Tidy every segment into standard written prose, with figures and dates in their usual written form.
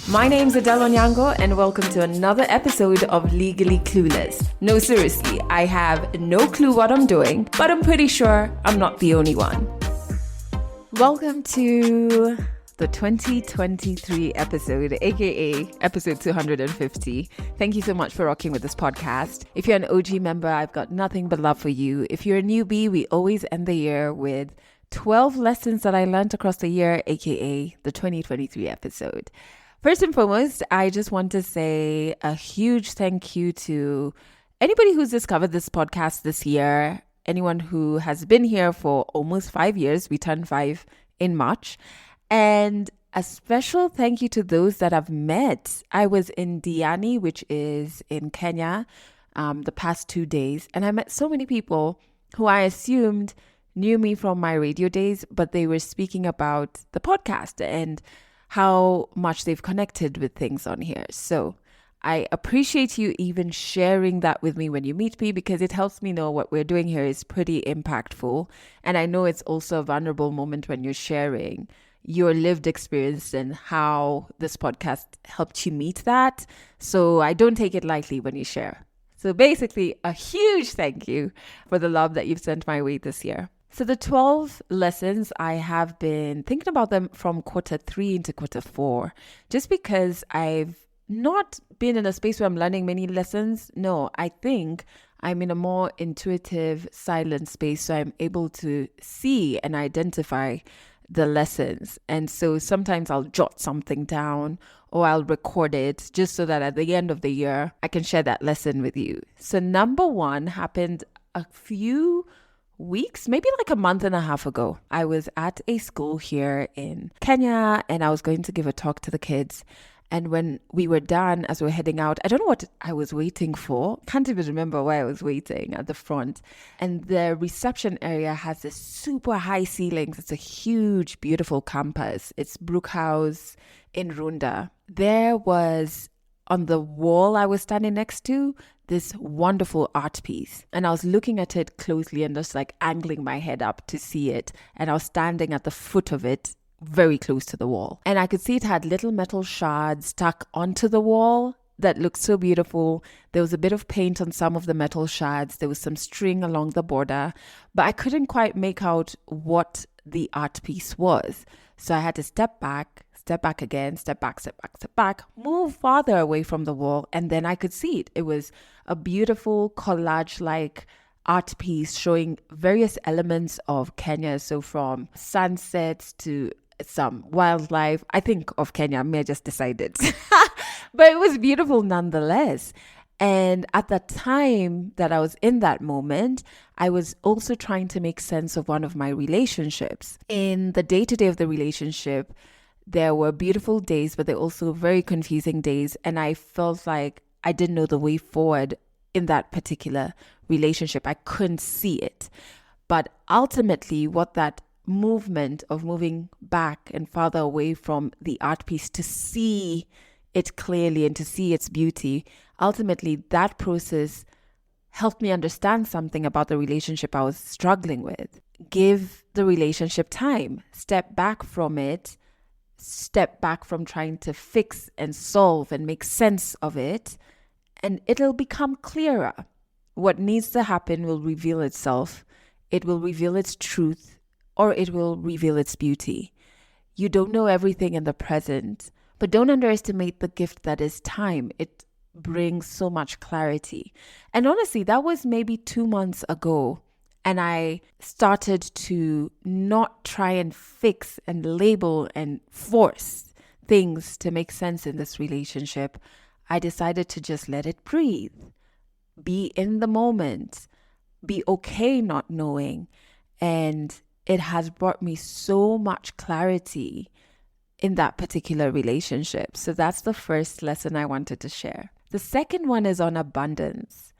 My name's Adele Onyango, and welcome to another episode of Legally Clueless. No, seriously, I have no clue what I'm doing, but I'm pretty sure I'm not the only one. Welcome to the 2023 episode, aka episode 250. Thank you so much for rocking with this podcast. If you're an OG member, I've got nothing but love for you. If you're a newbie, we always end the year with 12 lessons that I learned across the year, aka the 2023 episode. First and foremost, I just want to say a huge thank you to anybody who's discovered this podcast this year, anyone who has been here for almost 5 years. We turned 5 in March. And a special thank you to those that I've met. I was in Diani, which is in Kenya, the past 2 days. And I met so many people who I assumed knew me from my radio days, but they were speaking about the podcast and how much they've connected with things on here. So I appreciate you even sharing that with me when you meet me, because it helps me know what we're doing here is pretty impactful. And I know it's also a vulnerable moment when you're sharing your lived experience and how this podcast helped you meet that. So I don't take it lightly when you share. So basically, a huge thank you for the love that you've sent my way this year. So the 12 lessons, I have been thinking about them from quarter 3 into quarter 4, just because I've not been in a space where I'm learning many lessons. No, I think I'm in a more intuitive, silent space, so I'm able to see and identify the lessons. And so sometimes I'll jot something down or I'll record it just so that at the end of the year, I can share that lesson with you. So number 1 happened a few weeks, maybe like a month and a half ago. I was at a school here in Kenya and I was going to give a talk to the kids. And when we were done, as we were heading out, I don't know what I was waiting for. Can't even remember why I was waiting at the front. And the reception area has this super high ceilings. It's a huge, beautiful campus. It's Brook House in Runda. There was, on the wall I was standing next to, this wonderful art piece. And I was looking at it closely and just like angling my head up to see it. And I was standing at the foot of it, very close to the wall. And I could see it had little metal shards stuck onto the wall that looked so beautiful. There was a bit of paint on some of the metal shards. There was some string along the border, but I couldn't quite make out what the art piece was. So I had to step back again, step back, move farther away from the wall. And then I could see it. It was a beautiful collage-like art piece showing various elements of Kenya. So from sunsets to some wildlife. I think of Kenya, I may have just decided. But it was beautiful nonetheless. And at the time that I was in that moment, I was also trying to make sense of one of my relationships. In the day-to-day of the relationship, there were beautiful days, but there were also very confusing days. And I felt like I didn't know the way forward in that particular relationship. I couldn't see it. But ultimately, what that movement of moving back and farther away from the art piece to see it clearly and to see its beauty, ultimately that process helped me understand something about the relationship I was struggling with. Give the relationship time. Step back from it. Step back from trying to fix and solve and make sense of it, and it'll become clearer. What needs to happen will reveal itself. It will reveal its truth, or it will reveal its beauty. You don't know everything in the present, but don't underestimate the gift that is time. It brings so much clarity. And honestly, that was maybe 2 months ago. And I started to not try and fix and label and force things to make sense in this relationship. I decided to just let it breathe, be in the moment, be okay not knowing. And it has brought me so much clarity in that particular relationship. So that's the first lesson I wanted to share. The second one is on abundance.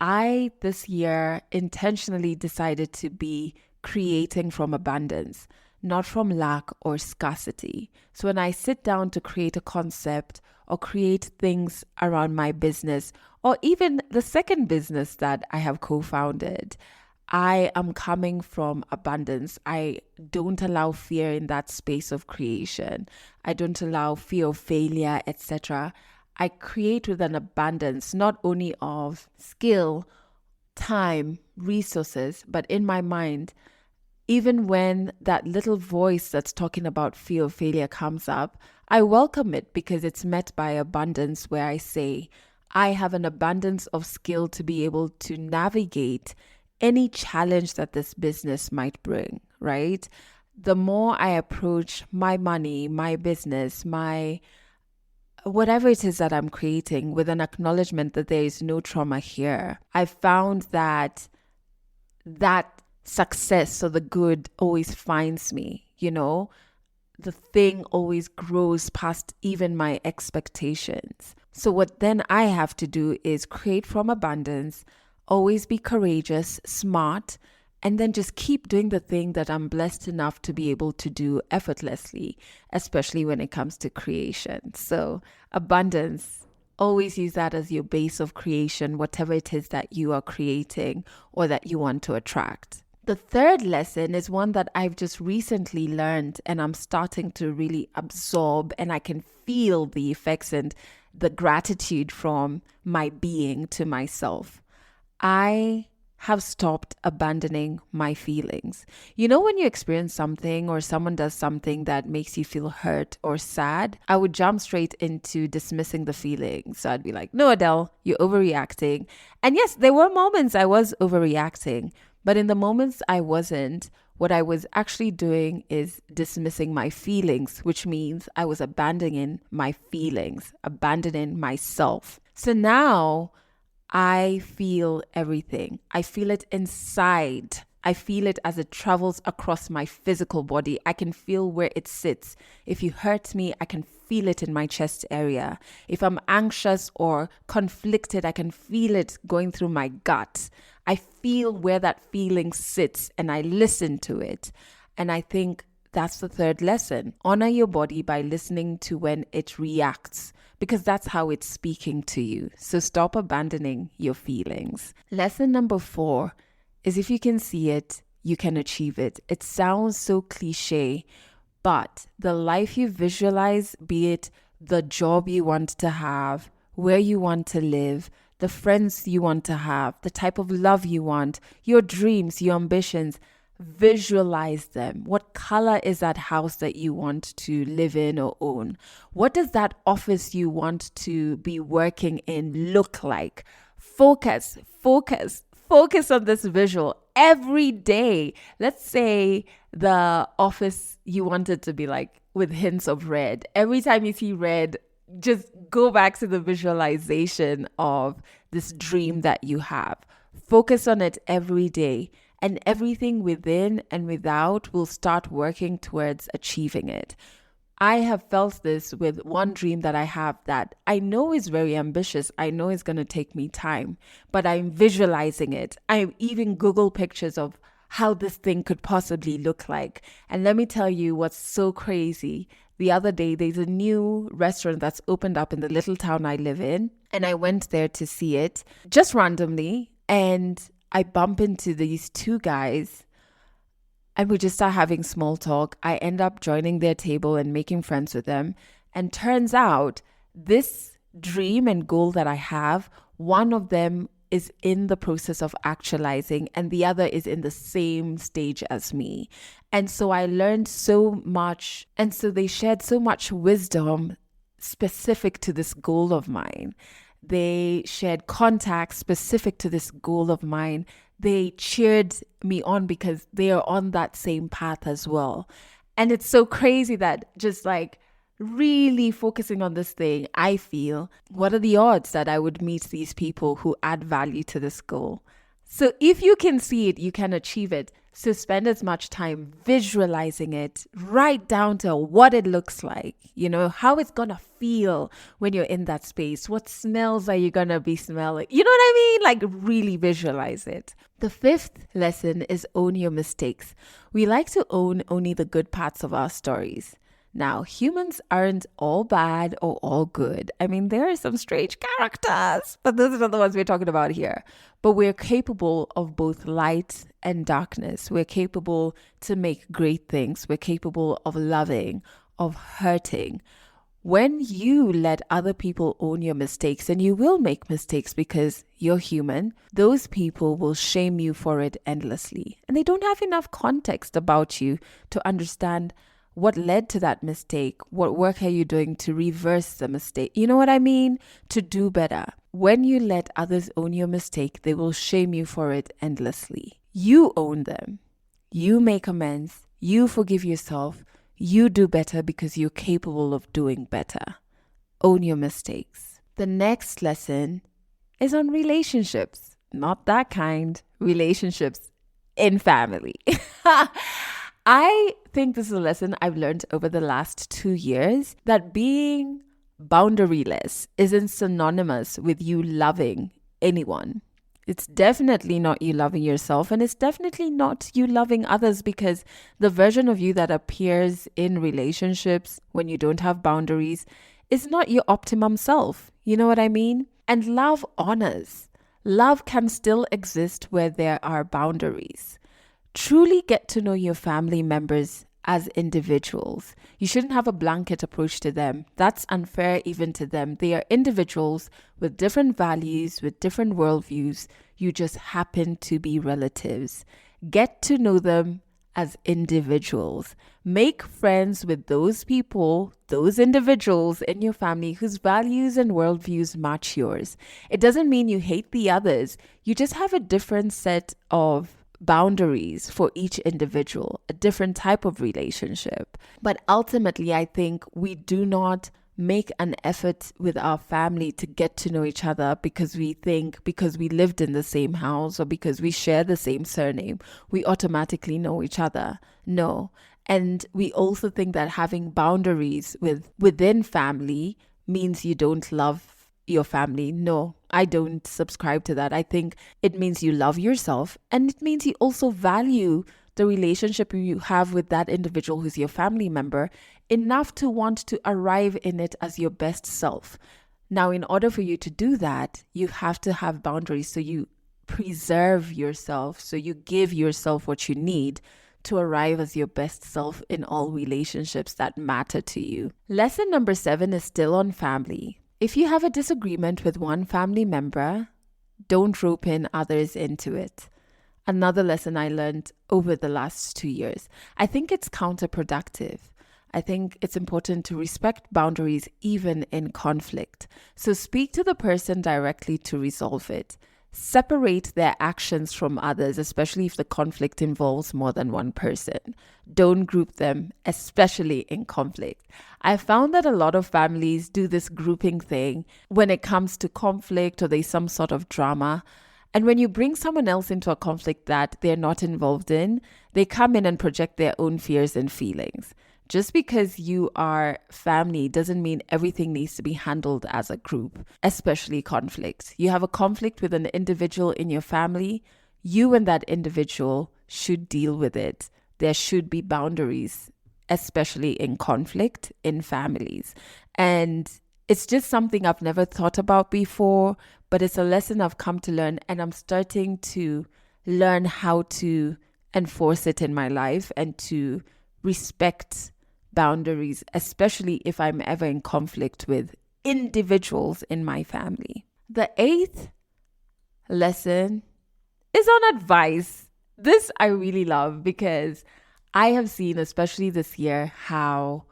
I, this year, intentionally decided to be creating from abundance, not from lack or scarcity. So when I sit down to create a concept or create things around my business, or even the second business that I have co-founded, I am coming from abundance. I don't allow fear in that space of creation. I don't allow fear of failure, etc. I create with an abundance, not only of skill, time, resources, but in my mind, even when that little voice that's talking about fear of failure comes up, I welcome it because it's met by abundance, where I say, I have an abundance of skill to be able to navigate any challenge that this business might bring, right? The more I approach my money, my business, my whatever it is that I'm creating with an acknowledgement that there is no trauma here, I've found that success or the good always finds me, the thing always grows past even my expectations. So what then I have to do is create from abundance, always be courageous, smart, and then just keep doing the thing that I'm blessed enough to be able to do effortlessly, especially when it comes to creation. So abundance, always use that as your base of creation, whatever it is that you are creating or that you want to attract. The third lesson is one that I've just recently learned and I'm starting to really absorb, and I can feel the effects and the gratitude from my being to myself. I have stopped abandoning my feelings. When you experience something or someone does something that makes you feel hurt or sad, I would jump straight into dismissing the feelings. So I'd be like, no, Adele, you're overreacting. And yes, there were moments I was overreacting, but in the moments I wasn't, what I was actually doing is dismissing my feelings, which means I was abandoning my feelings, abandoning myself. So now I feel everything. I feel it inside. I feel it as it travels across my physical body. I can feel where it sits. If you hurt me, I can feel it in my chest area. If I'm anxious or conflicted, I can feel it going through my gut. I feel where that feeling sits and I listen to it. And I think that's the third lesson. Honor your body by listening to when it reacts, because that's how it's speaking to you. So stop abandoning your feelings. Lesson number 4 is, if you can see it, you can achieve it. It sounds so cliche, but the life you visualize, be it the job you want to have, where you want to live, the friends you want to have, the type of love you want, your dreams, your ambitions, visualize them. What color is that house that you want to live in or own? What does that office you want to be working in look like? Focus on this visual every day. Let's say the office you want it to be like with hints of red. Every time you see red, just go back to the visualization of this dream that you have. Focus on it every day, and everything within and without will start working towards achieving it. I have felt this with one dream that I have that I know is very ambitious. I know it's going to take me time, but I'm visualizing it. I even Google pictures of how this thing could possibly look like. And let me tell you what's so crazy. The other day, there's a new restaurant that's opened up in the little town I live in. And I went there to see it just randomly. And I bump into these two guys and we just start having small talk. I end up joining their table and making friends with them. And turns out this dream and goal that I have, one of them is in the process of actualizing and the other is in the same stage as me. And so I learned so much. And so they shared so much wisdom specific to this goal of mine. They shared contacts specific to this goal of mine. They cheered me on because they are on that same path as well. And it's so crazy that just like really focusing on this thing, I feel, what are the odds that I would meet these people who add value to this goal? So if you can see it, you can achieve it. So spend as much time visualizing it, right down to what it looks like, how it's going to feel when you're in that space. What smells are you going to be smelling? You know what I mean? Like really visualize it. The 5th lesson is own your mistakes. We like to own only the good parts of our stories. Now, humans aren't all bad or all good. I mean, there are some strange characters, but those are not the ones we're talking about here. But we're capable of both light and darkness. We're capable to make great things. We're capable of loving, of hurting. When you let other people own your mistakes, and you will make mistakes because you're human, those people will shame you for it endlessly. And they don't have enough context about you to understand what led to that mistake. What work are you doing to reverse the mistake? You know what I mean? To do better. When you let others own your mistake, they will shame you for it endlessly. You own them. You make amends. You forgive yourself. You do better because you're capable of doing better. Own your mistakes. The next lesson is on relationships. Not that kind. Relationships in family. I think this is a lesson I've learned over the last 2 years, that being boundaryless isn't synonymous with you loving anyone. It's definitely not you loving yourself, and it's definitely not you loving others, because the version of you that appears in relationships when you don't have boundaries is not your optimum self. You know what I mean? And love honors. Love can still exist where there are boundaries. Truly get to know your family members as individuals. You shouldn't have a blanket approach to them. That's unfair even to them. They are individuals with different values, with different worldviews. You just happen to be relatives. Get to know them as individuals. Make friends with those people, those individuals in your family whose values and worldviews match yours. It doesn't mean you hate the others. You just have a different set of boundaries for each individual, a different type of relationship. But ultimately, I think we do not make an effort with our family to get to know each other because we think because we lived in the same house or because we share the same surname, we automatically know each other. No. And we also think that having boundaries within family means you don't love your family. No, I don't subscribe to that. I think it means you love yourself, and it means you also value the relationship you have with that individual who's your family member enough to want to arrive in it as your best self. Now, in order for you to do that, you have to have boundaries, so you preserve yourself, so you give yourself what you need to arrive as your best self in all relationships that matter to you. Lesson number 7 is still on family. If you have a disagreement with one family member, don't rope in others into it. Another lesson I learned over the last 2 years. I think it's counterproductive. I think it's important to respect boundaries even in conflict. So speak to the person directly to resolve it. Separate their actions from others, especially if the conflict involves more than one person. Don't group them, especially in conflict. I found that a lot of families do this grouping thing when it comes to conflict or there's some sort of drama. And when you bring someone else into a conflict that they're not involved in, they come in and project their own fears and feelings. Just because you are family doesn't mean everything needs to be handled as a group, especially conflict. You have a conflict with an individual in your family, you and that individual should deal with it. There should be boundaries, especially in conflict in families. And it's just something I've never thought about before, but it's a lesson I've come to learn, and I'm starting to learn how to enforce it in my life and to respect boundaries, especially if I'm ever in conflict with individuals in my family. The 8th lesson is on advice. This I really love because I have seen, especially this year, how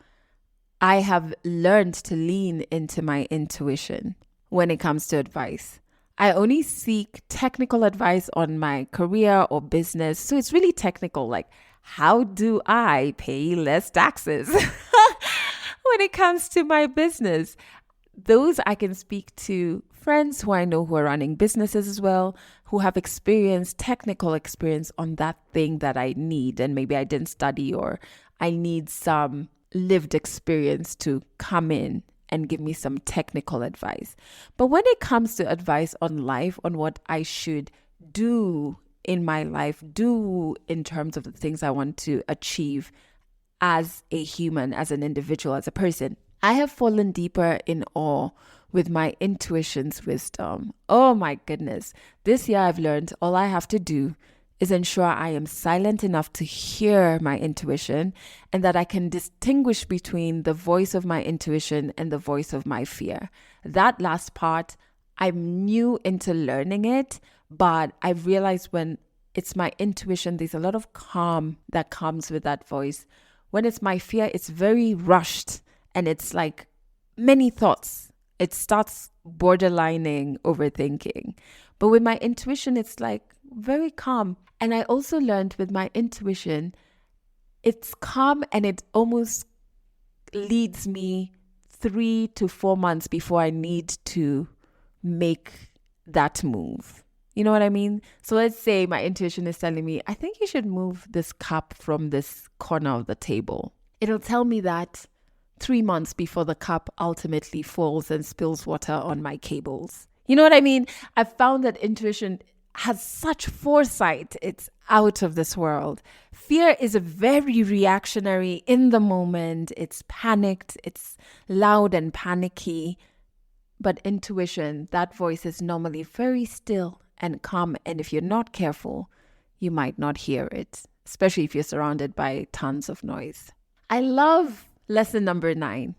I have learned to lean into my intuition when it comes to advice. I only seek technical advice on my career or business. So it's really technical, like how do I pay less taxes when it comes to my business? Those I can speak to friends who I know who are running businesses as well, who have experience, technical experience on that thing that I need. And maybe I didn't study, or I need some lived experience to come in and give me some technical advice. But when it comes to advice on life, on what I should do in my life, do in terms of the things I want to achieve, as a human, as an individual, as a person. I have fallen deeper in awe with my intuition's wisdom. Oh my goodness. This year I've learned all I have to do is ensure I am silent enough to hear my intuition and that I can distinguish between the voice of my intuition and the voice of my fear. That last part, I'm new into learning it, but I've realized when it's my intuition, there's a lot of calm that comes with that voice. When it's my fear, it's very rushed and it's like many thoughts. It starts borderlining overthinking. But with my intuition, it's like very calm. And I also learned with my intuition, it's calm and it almost leads me 3 to 4 months before I need to make that move. You know what I mean? So let's say my intuition is telling me, I think you should move this cup from this corner of the table. It'll tell me that 3 months before the cup ultimately falls and spills water on my cables. You know what I mean? I've found that intuition has such foresight. It's out of this world. Fear is very reactionary in the moment. It's panicked. It's loud and panicky. But intuition, that voice is normally very still and calm. And if you're not careful, you might not hear it, especially if you're surrounded by tons of noise. I love lesson number 9.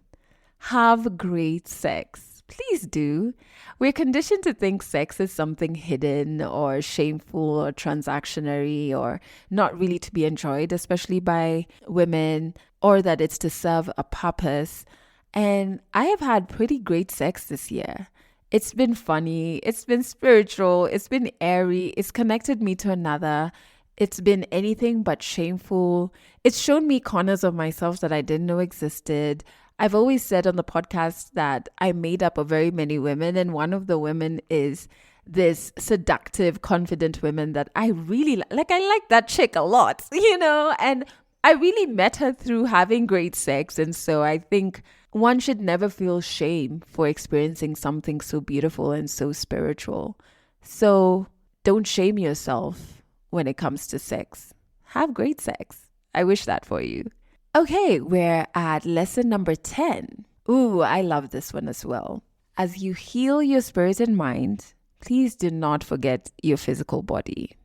Have great sex. Please do. We're conditioned to think sex is something hidden or shameful or transactionary or not really to be enjoyed, especially by women, or that it's to serve a purpose. And I have had pretty great sex this year. It's been funny. It's been spiritual. It's been airy. It's connected me to another. It's been anything but shameful. It's shown me corners of myself that I didn't know existed. I've always said on the podcast that I'm made up of very many women, and one of the women is this seductive, confident woman that I really like. I like that chick a lot, and I really met her through having great sex. And so I think one should never feel shame for experiencing something so beautiful and so spiritual. So don't shame yourself when it comes to sex. Have great sex. I wish that for you. Okay, we're at lesson number 10. Ooh, I love this one as well. As you heal your spirit and mind, please do not forget your physical body.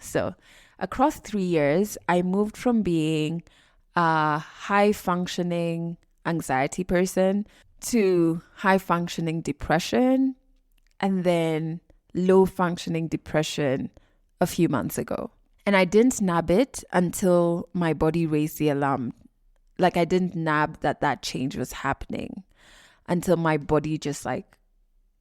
So, across 3 years, I moved from being a high-functioning anxiety person to high-functioning depression and then low-functioning depression a few months ago. And I didn't nab it until my body raised the alarm. Like I didn't nab that change was happening until my body just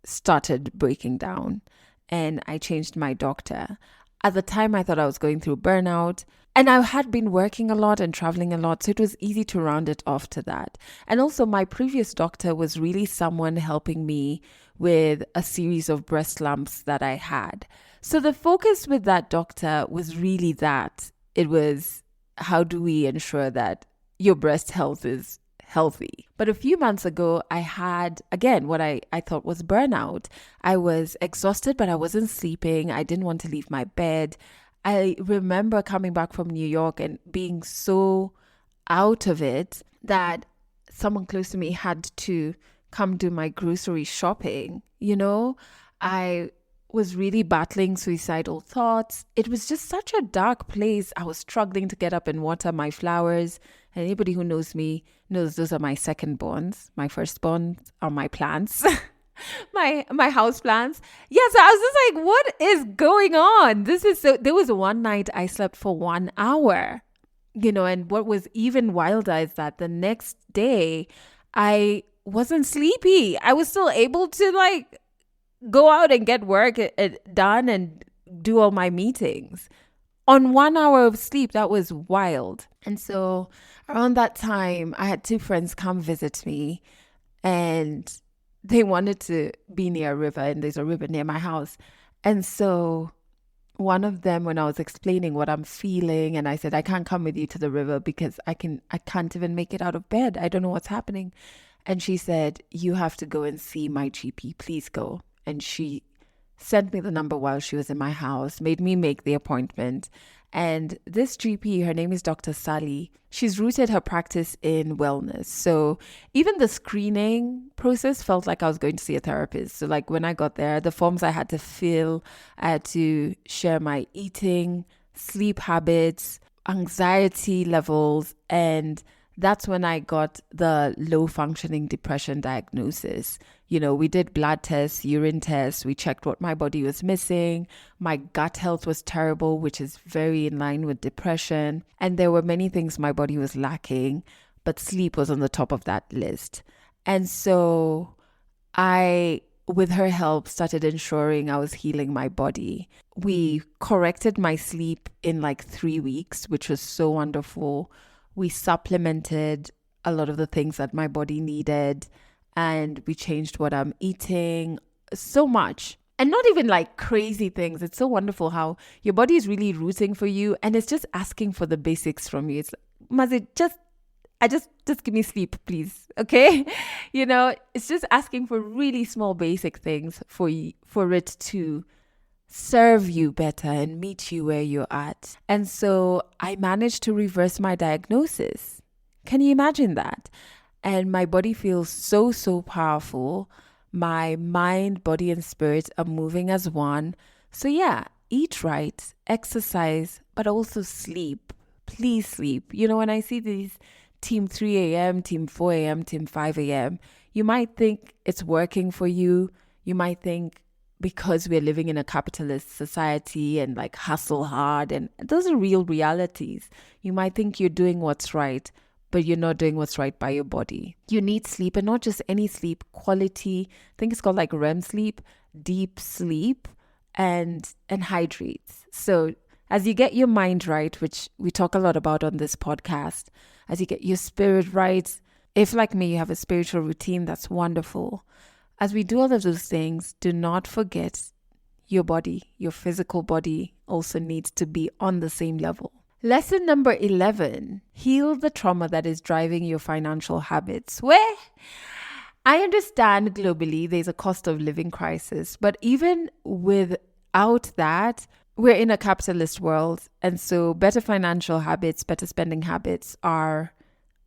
started breaking down. And I changed my doctor. At the time, I thought I was going through burnout. And I had been working a lot and traveling a lot. So it was easy to round it off to that. And also my previous doctor was really someone helping me with a series of breast lumps that I had. So the focus with that doctor was really that. It was, how do we ensure that your breast health is healthy? But a few months ago, I had, again, what I thought was burnout. I was exhausted, but I wasn't sleeping. I didn't want to leave my bed. I remember coming back from New York and being so out of it that someone close to me had to come do my grocery shopping. I was really battling suicidal thoughts. It was just such a dark place. I was struggling to get up and water my flowers. And anybody who knows me knows those are my second borns. My first born are my plants, my house plants. Yeah, so I was just like, what is going on? There was one night I slept for 1 hour, and what was even wilder is that the next day I wasn't sleepy. I was still able to go out and get work done and do all my meetings on 1 hour of sleep. That was wild. And so around that time, I had 2 friends come visit me and they wanted to be near a river, and there's a river near my house. And so one of them, when I was explaining what I'm feeling, and I said, I can't come with you to the river because I can't even make it out of bed. I don't know what's happening. And she said, you have to go and see my GP. Please go. And she sent me the number while she was in my house, made me make the appointment. And this GP, her name is Dr. Sally. She's rooted her practice in wellness. So even the screening process felt like I was going to see a therapist. So like when I got there, the forms I had to fill, I had to share my eating, sleep habits, anxiety levels, and that's when I got the low functioning depression diagnosis. We did blood tests, urine tests. We checked what my body was missing. My gut health was terrible, which is very in line with depression. And there were many things my body was lacking, but sleep was on the top of that list. And so I, with her help, started ensuring I was healing my body. We corrected my sleep in like 3 weeks, which was so wonderful. We supplemented a lot of the things that my body needed, and we changed what I'm eating so much. And not even like crazy things. It's so wonderful how your body is really rooting for you, and it's just asking for the basics from you. It's like, Mazi, just give me sleep, please. Okay? It's just asking for really small basic things for it to serve you better and meet you where you're at. And so I managed to reverse my diagnosis. Can you imagine that? And my body feels so, so powerful. My mind, body, and spirit are moving as one. So yeah, eat right, exercise, but also sleep. Please sleep. When I see these team 3 a.m., team 4 a.m., team 5 a.m., you might think it's working for you. You might think because we're living in a capitalist society and like hustle hard, and those are real realities. You might think you're doing what's right, but you're not doing what's right by your body. You need sleep, and not just any sleep, quality. I think it's called like REM sleep, deep sleep, and hydrates. So as you get your mind right, which we talk a lot about on this podcast, as you get your spirit right, if like me, you have a spiritual routine, that's wonderful. As we do all of those things, do not forget your body, your physical body also needs to be on the same level. Lesson number 11, heal the trauma that is driving your financial habits. Where I understand globally there's a cost of living crisis, but even without that, we're in a capitalist world. And so better financial habits, better spending habits are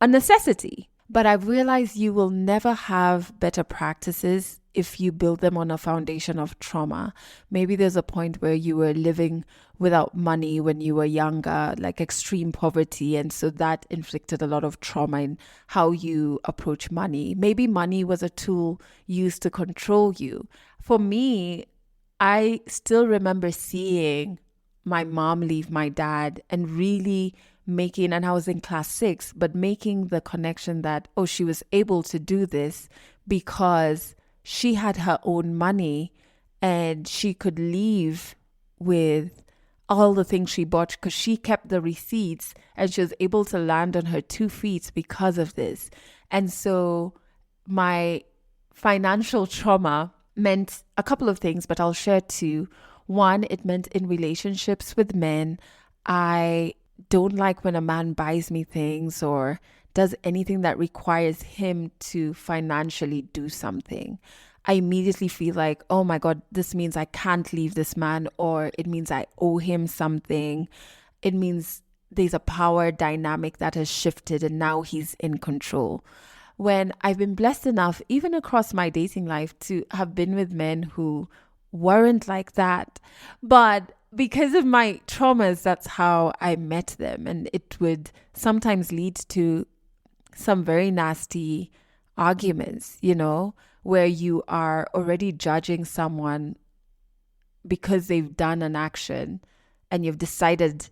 a necessity. But I've realized you will never have better practices if you build them on a foundation of trauma. Maybe there's a point where you were living without money when you were younger, like extreme poverty. And so that inflicted a lot of trauma in how you approach money. Maybe money was a tool used to control you. For me, I still remember seeing my mom leave my dad and really making, and I was in class 6, but making the connection that, she was able to do this because she had her own money and she could leave with all the things she bought because she kept the receipts, and she was able to land on her 2 feet because of this. And so my financial trauma meant a couple of things, but I'll share 2. One, it meant in relationships with men, I don't like when a man buys me things or does anything that requires him to financially do something. I immediately feel like, oh my God, this means I can't leave this man, or it means I owe him something. It means there's a power dynamic that has shifted and now he's in control. When I've been blessed enough, even across my dating life, to have been with men who weren't like that, but because of my traumas, that's how I met them. And it would sometimes lead to some very nasty arguments, where you are already judging someone because they've done an action and you've decided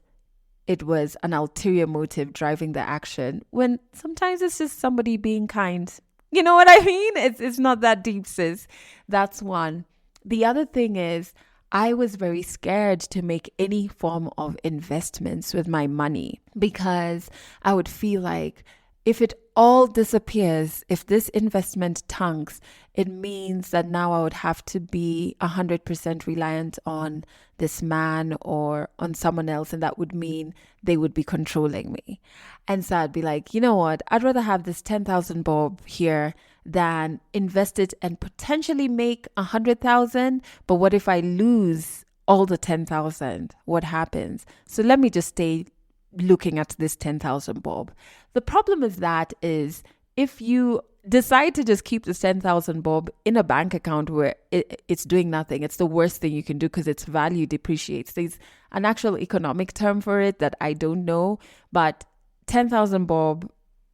it was an ulterior motive driving the action, when sometimes it's just somebody being kind. You know what I mean? It's not that deep, sis. That's one. The other thing is, I was very scared to make any form of investments with my money because I would feel like if it all disappears, if this investment tanks, it means that now I would have to be 100% reliant on this man or on someone else. And that would mean they would be controlling me. And so I'd be like, you know what? I'd rather have this 10,000 bob here than invest it and potentially make 100,000. But what if I lose all the 10,000, what happens? So let me just stay looking at this 10,000 bob. The problem with that is if you decide to just keep this 10,000 bob in a bank account where it's doing nothing, it's the worst thing you can do because its value depreciates. There's an actual economic term for it that I don't know, but 10,000 bob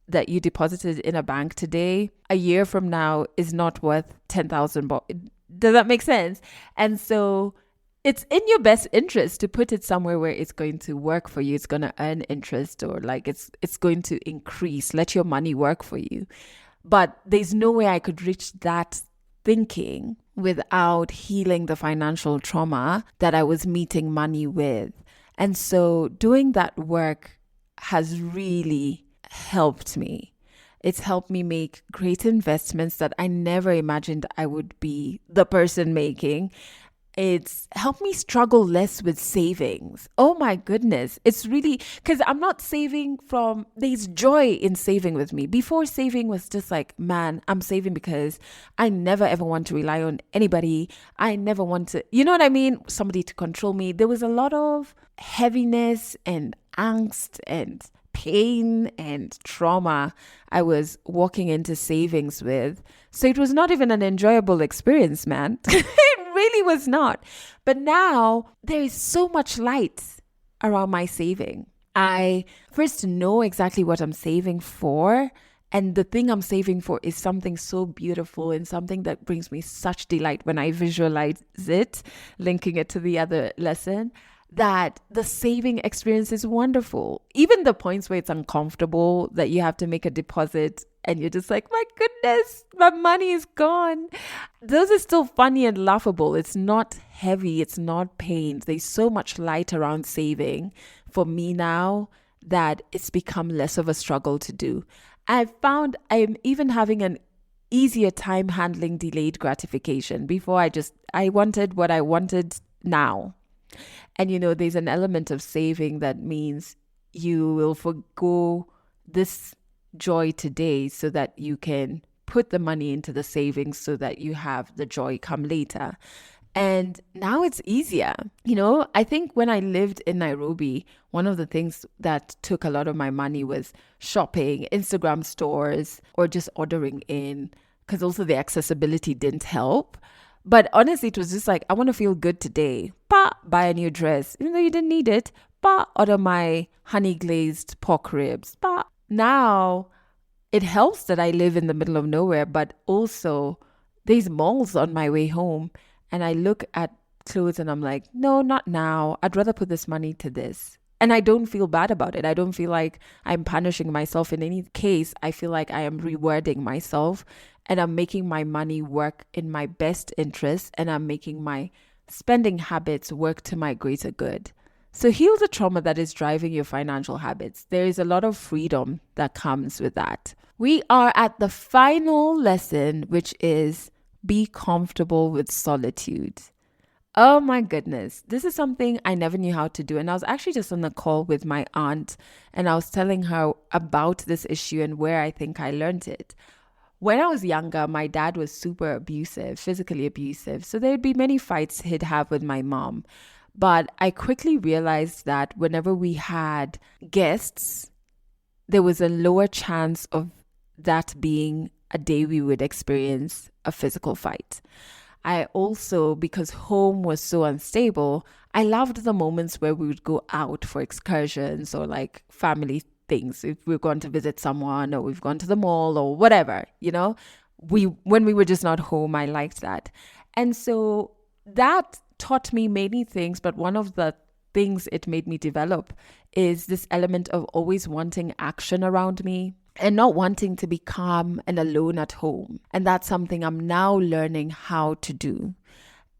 that you deposited in a bank today, a year from now is not worth 10,000 bob. Does that make sense? And so it's in your best interest to put it somewhere where it's going to work for you. It's going to earn interest, or like it's going to increase. Let your money work for you. But there's no way I could reach that thinking without healing the financial trauma that I was meeting money with. And so doing that work has really helped me. It's helped me make great investments that I never imagined I would be the person making. It's helped me struggle less with savings. Oh my goodness. It's really, because I'm not saving from, there's joy in saving with me. Before, saving was just like, man, I'm saving because I never ever want to rely on anybody. I never want to, you know what I mean? Somebody to control me. There was a lot of heaviness and angst and pain and trauma I was walking into savings with. So it was not even an enjoyable experience, man. Really was not. But now there is so much light around my saving. I first know exactly what I'm saving for. And the thing I'm saving for is something so beautiful and something that brings me such delight when I visualize it, linking it to the other lesson, that the saving experience is wonderful. Even the points where it's uncomfortable, that you have to make a deposit and you're just like, my goodness, my money is gone. Those are still funny and laughable. It's not heavy. It's not pain. There's so much light around saving for me now that it's become less of a struggle to do. I've found I'm even having an easier time handling delayed gratification. Before I wanted what I wanted now. And there's an element of saving that means you will forgo this joy today so that you can put the money into the savings so that you have the joy come later. And now it's easier. I think when I lived in Nairobi, one of the things that took a lot of my money was shopping, Instagram stores, or just ordering in, because also the accessibility didn't help. But honestly, it was just like, I want to feel good today. Buy a new dress, even though you didn't need it. Order my honey glazed pork ribs. Now, it helps that I live in the middle of nowhere, but also there's malls on my way home. And I look at clothes and I'm like, no, not now. I'd rather put this money to this. And I don't feel bad about it. I don't feel like I'm punishing myself in any case. I feel like I am rewarding myself and I'm making my money work in my best interest and I'm making my spending habits work to my greater good. So heal the trauma that is driving your financial habits. There is a lot of freedom that comes with that. We are at the final lesson, which is be comfortable with solitude. Oh my goodness. This is something I never knew how to do. And I was actually just on a call with my aunt and I was telling her about this issue and where I think I learned it. When I was younger, my dad was super abusive, physically abusive. So there'd be many fights he'd have with my mom. But I quickly realized that whenever we had guests, there was a lower chance of that being a day we would experience a physical fight. I also, because home was so unstable, I loved the moments where we would go out for excursions or like family things. If we're going to visit someone or we've gone to the mall or whatever, when we were just not home, I liked that. And so that taught me many things, but one of the things it made me develop is this element of always wanting action around me and not wanting to be calm and alone at home. And that's something I'm now learning how to do.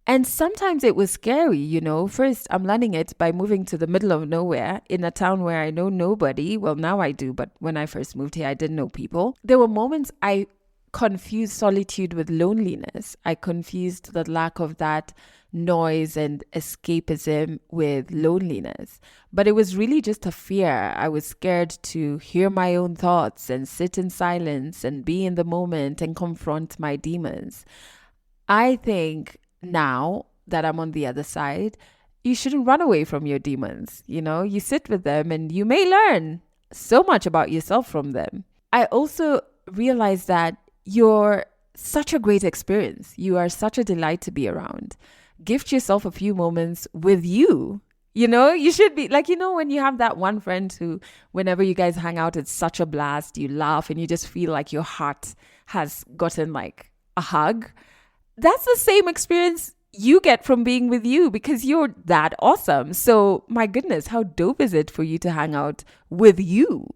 And sometimes it was scary, First, I'm learning it by moving to the middle of nowhere in a town where I know nobody. Well, now I do, but when I first moved here, I didn't know people. There were moments I confused solitude with loneliness. I confused the lack of that noise and escapism with loneliness. But it was really just a fear. I was scared to hear my own thoughts and sit in silence and be in the moment and confront my demons. I think now that I'm on the other side, you shouldn't run away from your demons. You sit with them and you may learn so much about yourself from them. I also realized that you're such a great experience. You are such a delight to be around. Gift yourself a few moments with you. You should be like, when you have that one friend who, whenever you guys hang out, it's such a blast. You laugh and you just feel like your heart has gotten like a hug. That's the same experience you get from being with you because you're that awesome. So my goodness, how dope is it for you to hang out with you?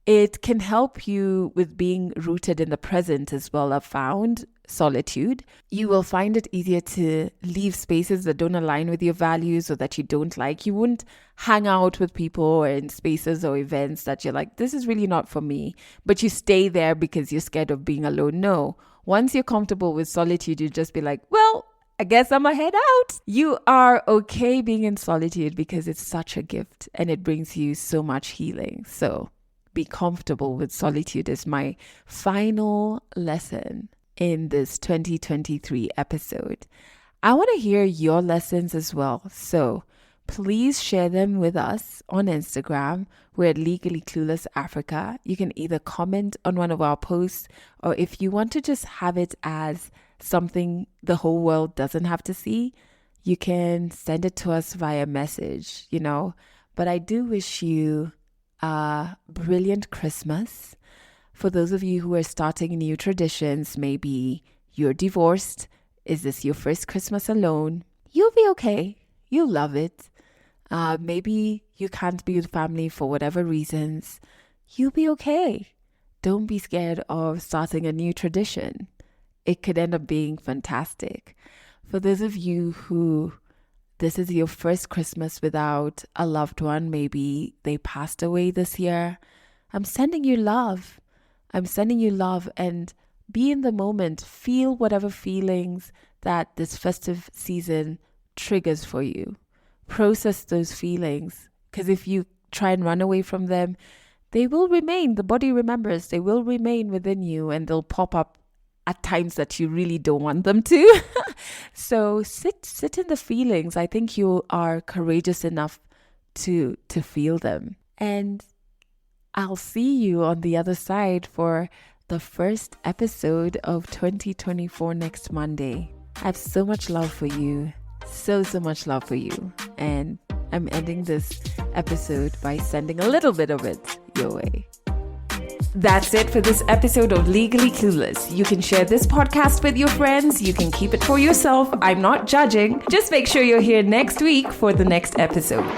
It can help you with being rooted in the present as well. I've found solitude. You will find it easier to leave spaces that don't align with your values or that you don't like. You wouldn't hang out with people or in spaces or events that you're like, this is really not for me, but you stay there because you're scared of being alone. No, once you're comfortable with solitude, you just be like, well, I guess I'm a head out. You are okay being in solitude because it's such a gift and it brings you so much healing. So be comfortable with solitude is my final lesson in this 2023 episode. I want to hear your lessons as well. So please share them with us on Instagram. We're at Legally Clueless Africa. You can either comment on one of our posts, or if you want to just have it as something the whole world doesn't have to see, you can send it to us via message, But I do wish you a brilliant Christmas. For those of you who are starting new traditions, maybe you're divorced. Is this your first Christmas alone? You'll be okay. You'll love it. Maybe you can't be with family for whatever reasons. You'll be okay. Don't be scared of starting a new tradition. It could end up being fantastic. For those of you who this is your first Christmas without a loved one, maybe they passed away this year, I'm sending you love. I'm sending you love, and be in the moment. Feel whatever feelings that this festive season triggers for you. Process those feelings, because if you try and run away from them, they will remain. The body remembers. They will remain within you, and they'll pop up at times that you really don't want them to. So sit in the feelings. I think you are courageous enough to feel them. And I'll see you on the other side for the first episode of 2024 next Monday. I have so much love for you. So much love for you. And I'm ending this episode by sending a little bit of it your way. That's it for this episode of Legally Clueless. You can share this podcast with your friends. You can keep it for yourself. I'm not judging. Just make sure you're here next week for the next episode.